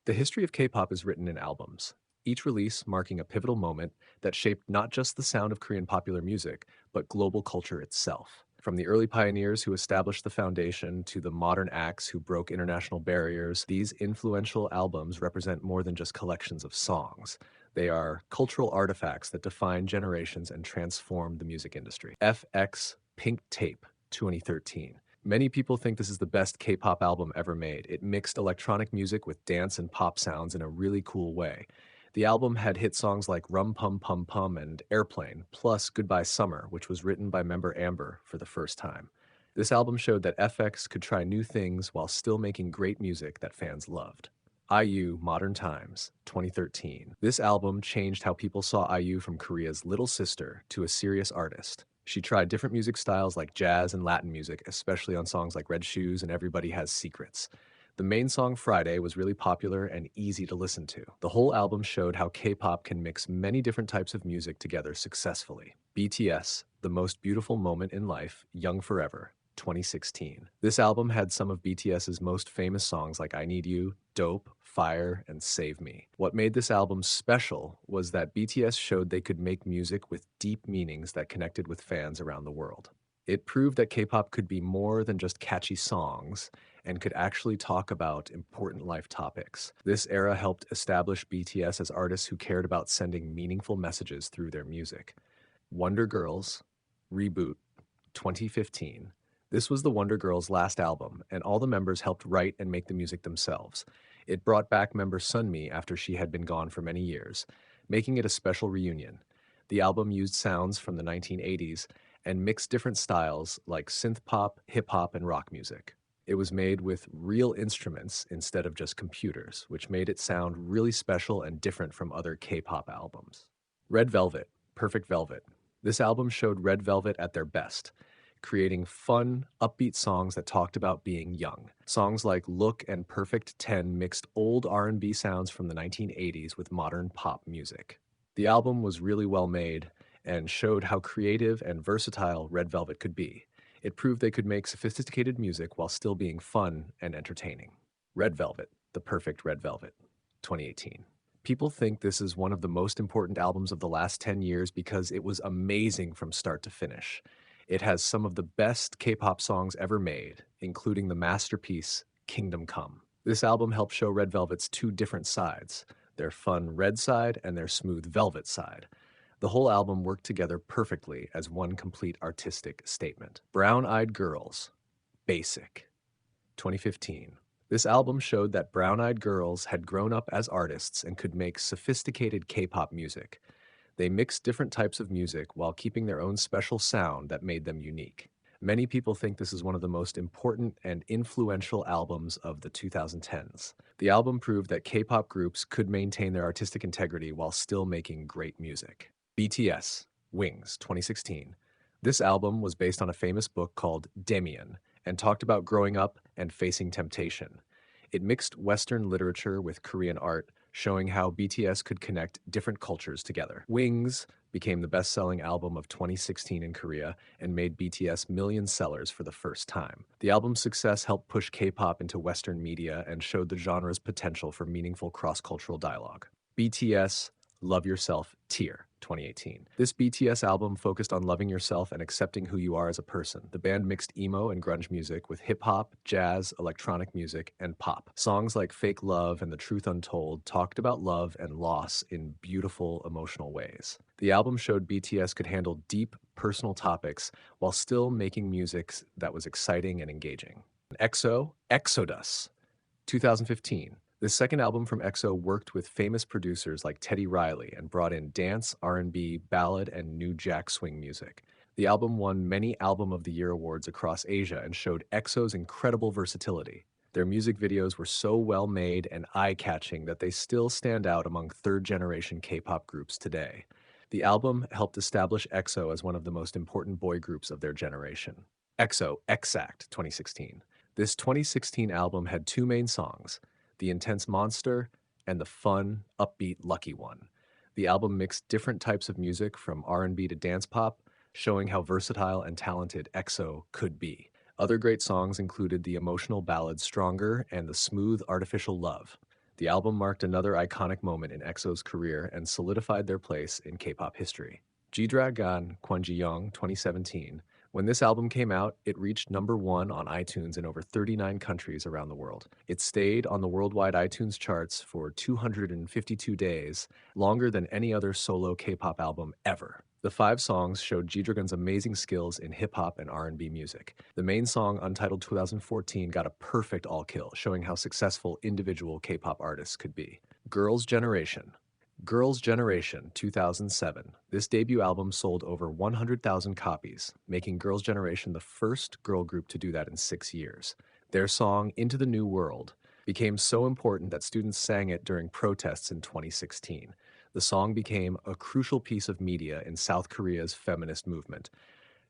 The history of K-pop is written in albums, each release marking a pivotal moment that shaped not just the sound of Korean popular music, but global culture itself. From the early pioneers who established the foundation to the modern acts who broke international barriers, these influential albums represent more than just collections of songs. They are cultural artifacts that define generations and transform the music industry. FX Pink Tape, 2013. Many people think this is the best K-pop album ever made. It mixed electronic music with dance and pop sounds in a really cool way. The album had hit songs like Rum Pum Pum Pum and Airplane, plus Goodbye Summer, which was written by member Amber for the first time. This album showed that FX could try new things while still making great music that fans loved. IU Modern Times, 2013. This album changed how people saw IU from Korea's little sister to a serious artist. She tried different music styles like jazz and Latin music, especially on songs like Red Shoes and Everybody Has Secrets. The main song Friday was really popular and easy to listen to. The whole album showed how K-pop can mix many different types of music together successfully. BTS, The Most Beautiful Moment in Life, Young Forever, 2016. This album had some of BTS's most famous songs like I Need You, Dope, Fire, and Save Me. What made this album special was that BTS showed they could make music with deep meanings that connected with fans around the world. It proved that K-pop could be more than just catchy songs and could actually talk about important life topics. This era helped establish BTS as artists who cared about sending meaningful messages through their music. Wonder Girls, Reboot, 2015. This was the Wonder Girls' last album, and all the members helped write and make the music themselves. It brought back member Sunmi after she had been gone for many years, making it a special reunion. The album used sounds from the 1980s and mixed different styles like synth pop, hip hop, and rock music. It was made with real instruments instead of just computers, which made it sound really special and different from other K-pop albums. Red Velvet, Perfect Velvet. This album showed Red Velvet at their best, creating fun, upbeat songs that talked about being young. Songs like Look and Perfect 10 mixed old R&B sounds from the 1980s with modern pop music. The album was really well made and showed how creative and versatile Red Velvet could be. It proved they could make sophisticated music while still being fun and entertaining. Red Velvet, The Perfect Red Velvet, 2018. People think this is one of the most important albums of the last 10 years because it was amazing from start to finish. It has some of the best K-pop songs ever made, including the masterpiece Kingdom Come. This album helped show Red Velvet's two different sides, their fun red side and their smooth velvet side. The whole album worked together perfectly as one complete artistic statement. Brown Eyed Girls, Basic, 2015. This album showed that Brown Eyed Girls had grown up as artists and could make sophisticated K-pop music. They mixed different types of music while keeping their own special sound that made them unique. Many people think this is one of the most important and influential albums of the 2010s. The album proved that K-pop groups could maintain their artistic integrity while still making great music. BTS, Wings, 2016. This album was based on a famous book called Demian and talked about growing up and facing temptation. It mixed Western literature with Korean art, showing how BTS could connect different cultures together. Wings became the best-selling album of 2016 in Korea and made BTS million sellers for the first time. The album's success helped push K-pop into Western media and showed the genre's potential for meaningful cross-cultural dialogue. BTS Love Yourself Tear, 2018. This BTS album focused on loving yourself and accepting who you are as a person. The band mixed emo and grunge music with hip-hop, jazz, electronic music, and pop. Songs like Fake Love and The Truth Untold talked about love and loss in beautiful, emotional ways. The album showed BTS could handle deep, personal topics while still making music that was exciting and engaging. EXO, Exodus, 2015. This second album from EXO worked with famous producers like Teddy Riley and brought in dance, R&B, ballad, and new jack swing music. The album won many Album of the Year awards across Asia and showed EXO's incredible versatility. Their music videos were so well made and eye-catching that they still stand out among third-generation K-pop groups today. The album helped establish EXO as one of the most important boy groups of their generation. EXO Exact, 2016. This 2016 album had two main songs, The Intense Monster, and the fun, upbeat Lucky One. The album mixed different types of music from R&B to dance pop, showing how versatile and talented EXO could be. Other great songs included the emotional ballad Stronger and the smooth Artificial Love. The album marked another iconic moment in EXO's career and solidified their place in K-pop history. G-Dragon Kwanji-young 2017. When this album came out, it reached number 1 on iTunes in over 39 countries around the world. It stayed on the worldwide iTunes charts for 252 days, longer than any other solo K-pop album ever. The 5 songs showed G-Dragon's amazing skills in hip-hop and R&B music. The main song, Untitled 2014, got a perfect all-kill, showing how successful individual K-pop artists could be. Girls' Generation. Girls' Generation 2007. This debut album sold over 100,000 copies, making Girls' Generation the first girl group to do that in 6 years. Their song, Into the New World, became so important that students sang it during protests in 2016. The song became a crucial piece of media in South Korea's feminist movement,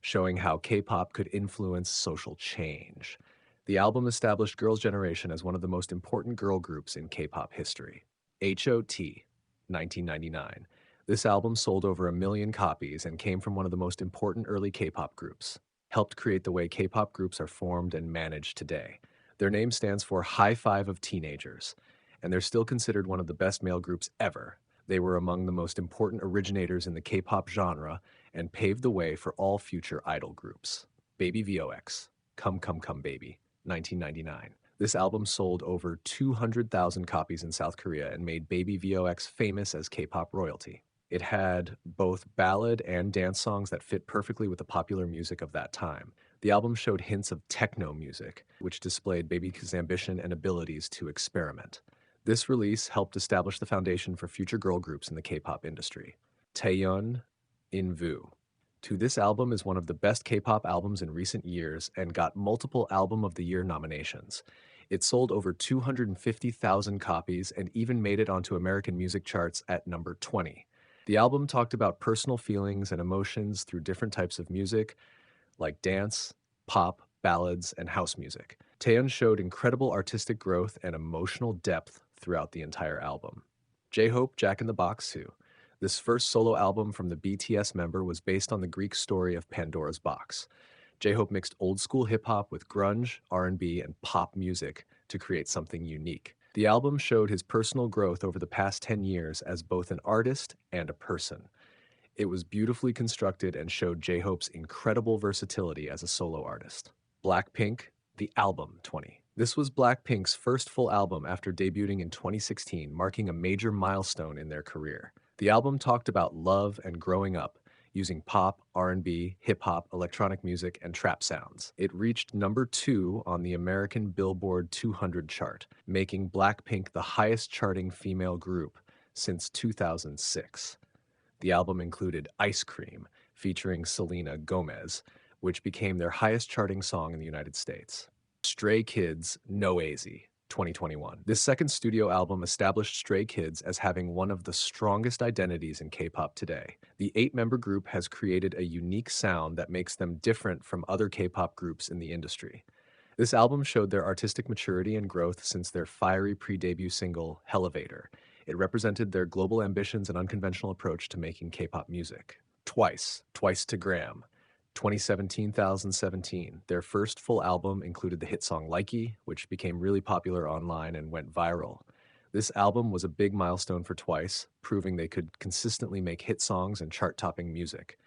showing how K-pop could influence social change. The album established Girls' Generation as one of the most important girl groups in K-pop history. H.O.T. 1999. This album sold over 1 million copies and came from one of the most important early K-pop groups, helped create the way K-pop groups are formed and managed today. Their name stands for High Five of Teenagers, and they're still considered one of the best male groups ever. They were among the most important originators in the K-pop genre and paved the way for all future idol groups. Baby VOX, Come Come Come Baby, 1999. This album sold over 200,000 copies in South Korea and made Baby VOX famous as K-pop royalty. It had both ballad and dance songs that fit perfectly with the popular music of that time. The album showed hints of techno music, which displayed Baby's ambition and abilities to experiment. This release helped establish the foundation for future girl groups in the K-pop industry. Taeyeon, Invu. This album is one of the best K-pop albums in recent years and got multiple Album of the Year nominations. It sold over 250,000 copies and even made it onto American music charts at number 20. The album talked about personal feelings and emotions through different types of music, like dance, pop, ballads, and house music. Taeyeon showed incredible artistic growth and emotional depth throughout the entire album. J-Hope Jack in the Box 2. This first solo album from the BTS member was based on the Greek story of Pandora's Box. J-Hope mixed old-school hip-hop with grunge, R&B, and pop music to create something unique. The album showed his personal growth over the past 10 years as both an artist and a person. It was beautifully constructed and showed J-Hope's incredible versatility as a solo artist. Blackpink, The Album 20. This was Blackpink's first full album after debuting in 2016, marking a major milestone in their career. The album talked about love and growing up, using pop, R&B, hip-hop, electronic music, and trap sounds. It reached number 2 on the American Billboard 200 chart, making Blackpink the highest-charting female group since 2006. The album included Ice Cream, featuring Selena Gomez, which became their highest-charting song in the United States. Stray Kids, Noisy, 2021. This second studio album established Stray Kids as having one of the strongest identities in K-pop today. The 8-member group has created a unique sound that makes them different from other K-pop groups in the industry. This album showed their artistic maturity and growth since their fiery pre-debut single, Elevator. It represented their global ambitions and unconventional approach to making K-pop music. Twice to Graham, 2017. Their first full album included the hit song Likey, which became really popular online and went viral. This album was a big milestone for Twice, proving they could consistently make hit songs and chart-topping music.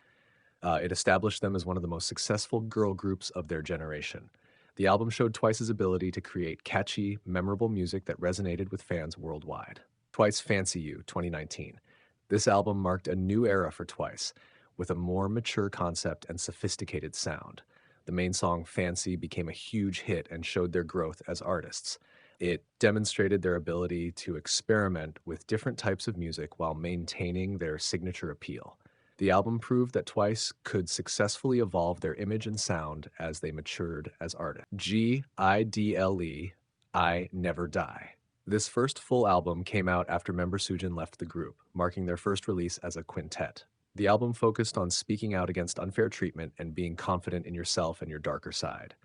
It established them as one of the most successful girl groups of their generation. The album showed Twice's ability to create catchy, memorable music that resonated with fans worldwide. Twice Fancy You, 2019. This album marked a new era for Twice, with a more mature concept and sophisticated sound. The main song, Fancy, became a huge hit and showed their growth as artists. It demonstrated their ability to experiment with different types of music while maintaining their signature appeal. The album proved that Twice could successfully evolve their image and sound as they matured as artists. G.I.D.L.E. I Never Die. This first full album came out after member Soojin left the group, marking their first release as a quintet. The album focused on speaking out against unfair treatment and being confident in yourself and your darker side.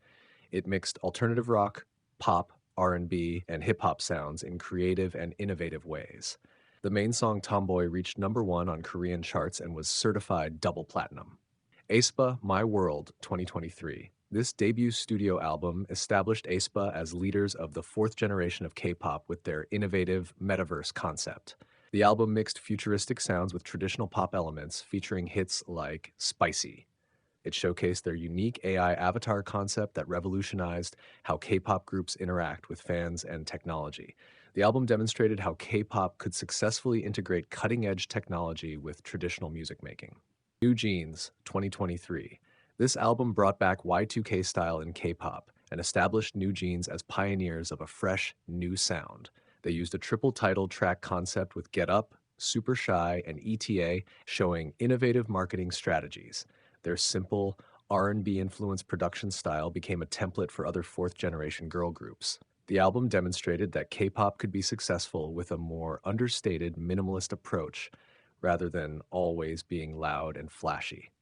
It mixed alternative rock, pop, R&B, and hip-hop sounds in creative and innovative ways. The main song Tomboy reached number 1 on Korean charts and was certified double platinum. aespa My World 2023. This debut studio album established aespa as leaders of the fourth generation of K-pop with their innovative metaverse concept. The album mixed futuristic sounds with traditional pop elements, featuring hits like Spicy. It showcased their unique AI avatar concept that revolutionized how K-pop groups interact with fans and technology. The album demonstrated how K-pop could successfully integrate cutting-edge technology with traditional music making. New Jeans, 2023. This album brought back Y2K style in K-pop and established New Jeans as pioneers of a fresh, new sound. They used a triple title track concept with Get Up, Super Shy, and ETA, showing innovative marketing strategies. Their simple, R&B influenced production style became a template for other fourth generation girl groups. The album demonstrated that K-pop could be successful with a more understated, minimalist approach rather than always being loud and flashy.